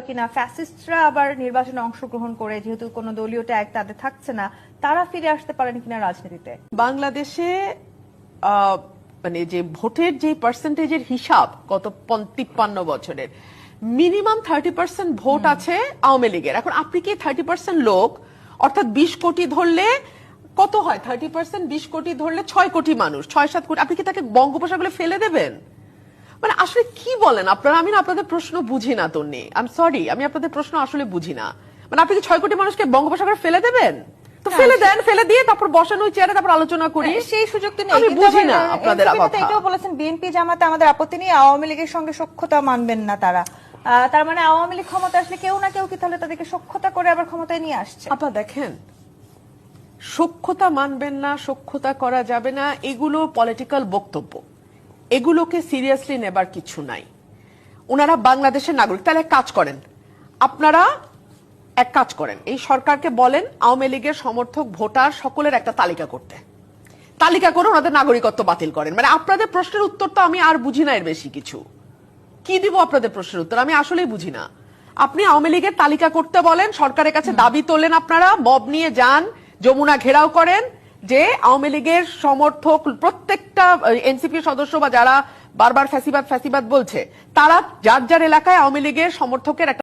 কিনা ফ্যাসিস্টরা আবার নির্বাচনে অংশগ্রহণ করে, যেহেতু কোনো দলীয় ট্যাগ তাদের থাকছে না, তারা ফিরে আসতে পারেন কিনা রাজনীতিতে? বাংলাদেশে মানে যে ভোটের যে পার্সেন্টেজের হিসাব গত 53 বছরের মিনিমাম 30% ভোট আছে আওয়ামী লীগের। এখন আপনি কি 30% লোক, অর্থাৎ 20 কোটি ধরলে কত হয়? 30% 20 কোটি ধরলে 6 কোটি মানুষ, 6-7 কোটি, আপনি কি তাকে বঙ্গোপসাগরে ফেলে দেবেন? মানে আসলে কি বলেন আপনারা? আমি না আপনাদের প্রশ্ন বুঝি না তন্নি, আই এম সরি, আমি আপনাদের প্রশ্ন আসলে বুঝি না। মানে আপনি কি 6 কোটি মানুষকে বঙ্গোপসাগরে ফেলে দেবেন? তো ফেলে দেন, ফেলে দিয়ে তারপর বসানো চেয়ারে তারপর আলোচনা করি। সেই সুযোগ তো নেই। আমি বুঝি না আপনাদের কথা। এটাও বলেছেন বিএনপি জামাতে আমাদের আপত্তি নেই, আওয়ামী লীগের সঙ্গে সখ্যতা মানবেন না তারা। তার মানে আওয়ামী লীগ ক্ষমতা আসলে কেউ না কেউ কি তাহলে তাদেরকে সখ্যতা করে আবার ক্ষমতায় নিয়ে আসছে? আপনারা দেখেন, সখ্যতা মানবেন না, সখ্যতা করা যাবে না, এগুলো পলিটিক্যাল বক্তব্য, এগুলোকে সিরিয়াসলি নেবার কিছু নাই। ওনারা বাংলাদেশের নাগরিক। তাহলে এক কাজ করেন আপনারা, এক কাজ করেন, এই সরকারকে বলেন আওয়ামী লীগের সমর্থক ভোটার সকলের একটা তালিকা করতে, তালিকা করে ওনাদের নাগরিকত্ব বাতিল করেন। মানে আপনাদের প্রশ্নের উত্তর তো আমি আর বুঝি না, এর বেশি কিছু কি দিব আপনাদের প্রশ্নের উত্তর? আমি আসলেই বুঝি না। আপনি আওয়ামী লীগের তালিকা করতে বলেন, সরকারের কাছে দাবি তোলেন, আপনারা মব নিয়ে যান, যমুনা ঘেরাও করেন, যে আওয়ামী লীগের সমর্থক প্রত্যেকটা এনসিপি সদস্য বা যারা বারবার ফ্যাসিবাদ ফ্যাসিবাদ বলছে, তারা যার যার এলাকায় আওয়ামী লীগের সমর্থকের একটা